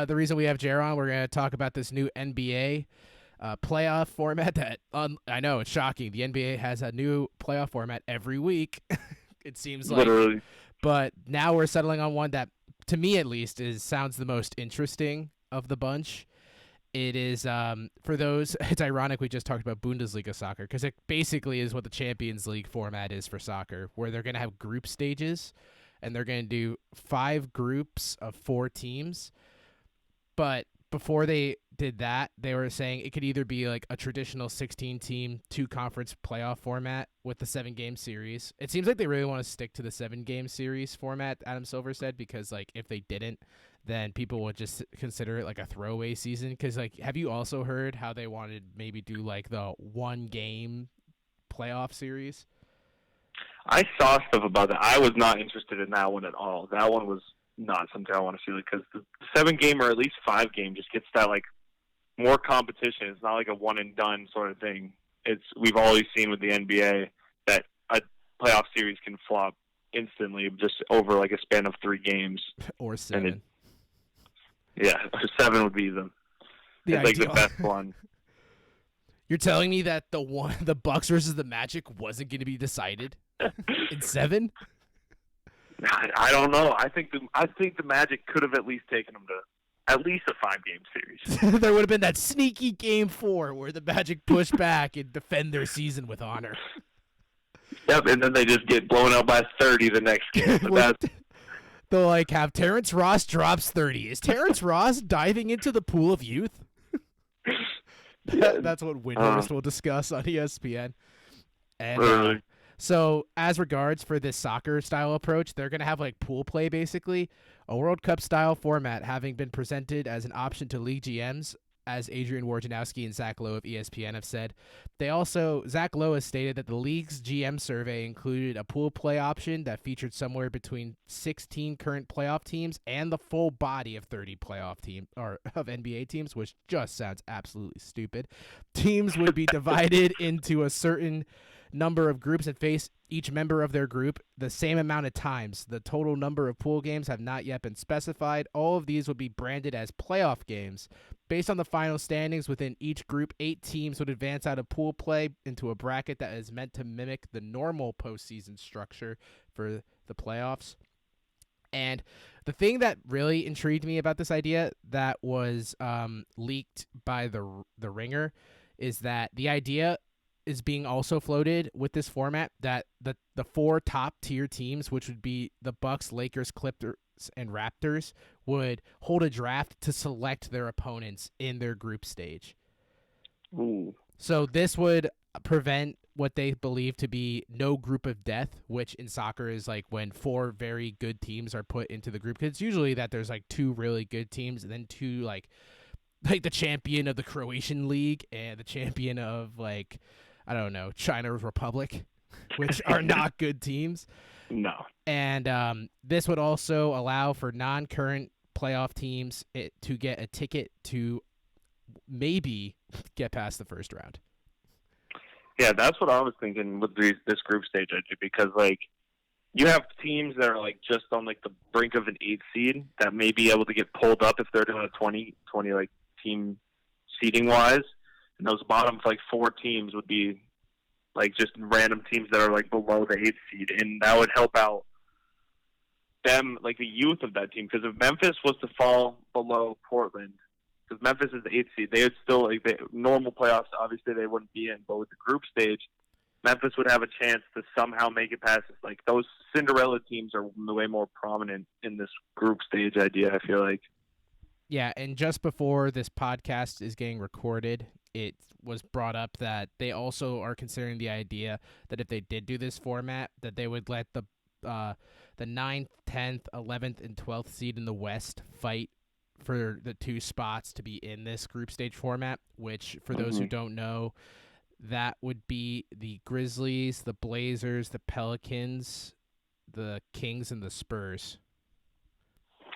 the reason we have Jer on. We're going to talk about this new NBA playoff format that I know it's shocking. The NBA has a new playoff format every week. It seems like. Literally. But now we're settling on one that, to me at least, sounds the most interesting of the bunch. It is, for those, it's ironic we just talked about Bundesliga soccer because it basically is what the Champions League format is for soccer, where they're going to have group stages and they're going to do 5 groups of 4 teams. But before they did that, they were saying it could either be like a traditional 16-team, 2-conference playoff format with the 7-game series. It seems like they really want to stick to the 7-game series format, Adam Silver said, because like if they didn't, then people would just consider it like a throwaway season. Because like, have you also heard how they wanted maybe do like the 1-game playoff series? I saw stuff about that. I was not interested in that one at all. That one was not something I want to see because the 7-game or at least 5-game just gets that like more competition. It's not like a one and done sort of thing. We've always seen with the NBA that a playoff series can flop instantly just over like a span of 3 games or 7. Yeah, 7 would be it's like the best one. You're telling me that the Bucks versus the Magic wasn't going to be decided in 7? I don't know. I think the Magic could have at least taken them to at least a 5-game series. There would have been that sneaky Game 4 where the Magic push back and defend their season with honor. Yep, and then they just get blown out by 30 the next game. They'll like have Terrence Ross drops 30. Is Terrence Ross diving into the pool of youth? That's what Windhorst will discuss on ESPN. And so as regards for this soccer style approach, they're going to have like pool play basically, a World Cup style format having been presented as an option to league GMs, as Adrian Wojnarowski and Zach Lowe of ESPN have said. Zach Lowe has stated that the league's GM survey included a pool play option that featured somewhere between 16 current playoff teams and the full body of 30 playoff team or of NBA teams, which just sounds absolutely stupid. Teams would be divided into a certain number of groups and face each member of their group the same amount of times. The total number of pool games have not yet been specified. All of these would be branded as playoff games. Based on the final standings within each group, 8 teams would advance out of pool play into a bracket that is meant to mimic the normal postseason structure for the playoffs. And the thing that really intrigued me about this idea that was leaked by the Ringer is that the idea is being also floated with this format that the 4 top tier teams, which would be the Bucks, Lakers, Clippers, and Raptors, would hold a draft to select their opponents in their group stage. Ooh. So this would prevent what they believe to be no group of death, which in soccer is like when 4 very good teams are put into the group. Because it's usually that there's like 2 really good teams and then 2 like the champion of the Croatian League and the champion of like, I don't know, China's Republic, which are not good teams. No. And this would also allow for non-current playoff teams to get a ticket to maybe get past the first round. Yeah, that's what I was thinking with this group stage idea, because like you have teams that are like just on like the brink of an 8th seed that may be able to get pulled up if they're doing a 20 like team seeding wise. And those bottom like 4 teams would be like just random teams that are like below the 8th seed, and that would help out them, like the youth of that team. Because if Memphis was to fall below Portland, because Memphis is the 8th seed, they would still like normal playoffs. Obviously, they wouldn't be in, but with the group stage, Memphis would have a chance to somehow make it past. Like those Cinderella teams are way more prominent in this group stage idea, I feel like. Yeah, and just before this podcast is getting recorded, it was brought up that they also are considering the idea that if they did do this format, that they would let the 9th, 10th, 11th, and 12th seed in the West fight for the 2 spots to be in this group stage format, which, for those who don't know, that would be the Grizzlies, the Blazers, the Pelicans, the Kings, and the Spurs.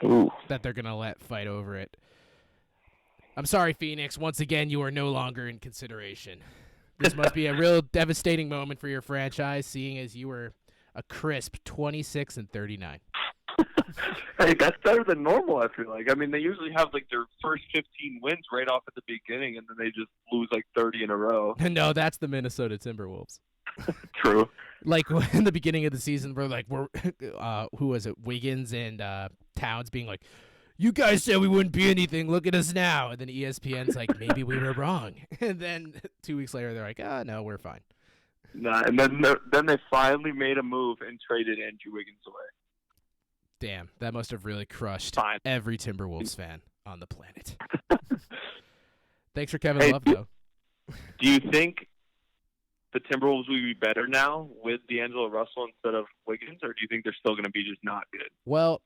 Ooh. That they're going to let fight over it. I'm sorry, Phoenix. Once again, you are no longer in consideration. This must be a real devastating moment for your franchise, seeing as you were a crisp 26-39. Hey, that's better than normal, I feel like. I mean, they usually have like their first 15 wins right off at the beginning, and then they just lose like 30 in a row. No, that's the Minnesota Timberwolves. True. Like in the beginning of the season, we're who was it? Wiggins and Towns being like, "You guys said we wouldn't be anything. Look at us now." And then ESPN's like, "Maybe we were wrong." And then 2 weeks later, they're like, "Ah, no, we're fine." Nah, and then they finally made a move and traded Andrew Wiggins away. Damn, that must have really crushed Fine. every Timberwolves fan on the planet. Thanks for Kevin Love, though. Do you think the Timberwolves will be better now with D'Angelo Russell instead of Wiggins, or do you think they're still going to be just not good? Well,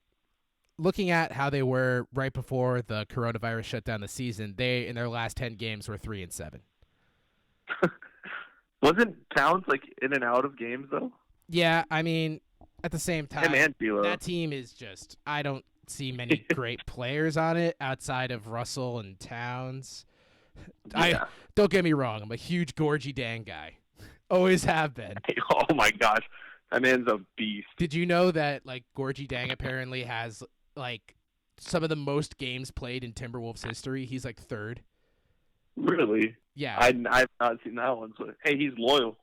looking at how they were right before the coronavirus shut down the season, they in their last 10 games were 3-7. Wasn't Towns like in and out of games though? Yeah, I mean, at the same time, Him and D'Lo. that team is just, I don't see many great players on it outside of Russell and Towns. Yeah. Don't get me wrong, I'm a huge Gorgie Dang guy. Always have been. Oh my gosh, that man's a beast. Did you know that like Gorgie Dang apparently has like some of the most games played in Timberwolves history? He's like third. Really? Yeah. I've not seen that one. So hey, he's loyal.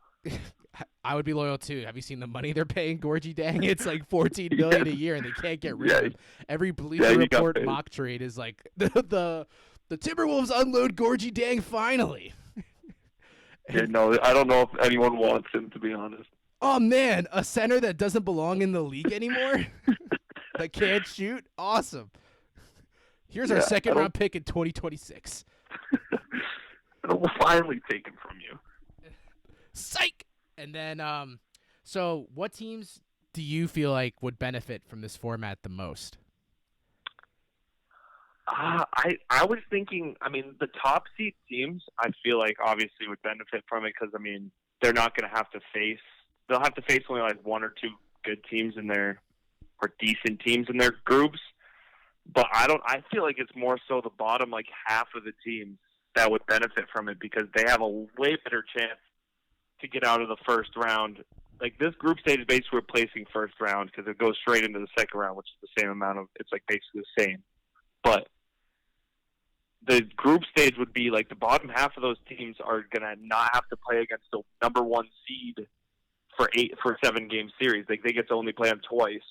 I would be loyal too. Have you seen the money they're paying Gorgie Dang? It's like $14 million a year, and they can't get rid of him. Every Bleacher Report mock trade is like the Timberwolves unload Gorgie Dang finally. Yeah, no, I don't know if anyone wants him, to be honest. Oh man, a center that doesn't belong in the league anymore, that can't shoot. Awesome. Here's our second round pick in 2026. We'll finally take him from you. Psych. And then, so what teams do you feel like would benefit from this format the most? I was thinking, I mean, the top seed teams, I feel like obviously would benefit from it because, I mean, they're not going to have to face, they'll have to face only like one or two good teams in their, or decent teams in their groups. But I feel like it's more so the bottom, like half of the teams that would benefit from it because they have a way better chance to get out of the first round. Like this group stage is basically replacing first round because it goes straight into the second round, which is the same amount of, it's like basically the same. But the group stage would be like the bottom half of those teams are gonna not have to play against the number one seed for a 7-game series. Like they get to only play them twice,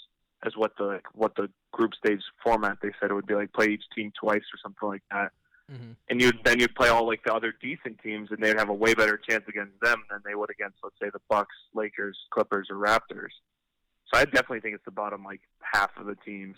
as what the group stage format they said it would be, like play each team twice or something like that. Mm-hmm. And you'd play all like the other decent teams, and they'd have a way better chance against them than they would against, let's say, the Bucks, Lakers, Clippers, or Raptors. So I definitely think it's the bottom like half of the teams.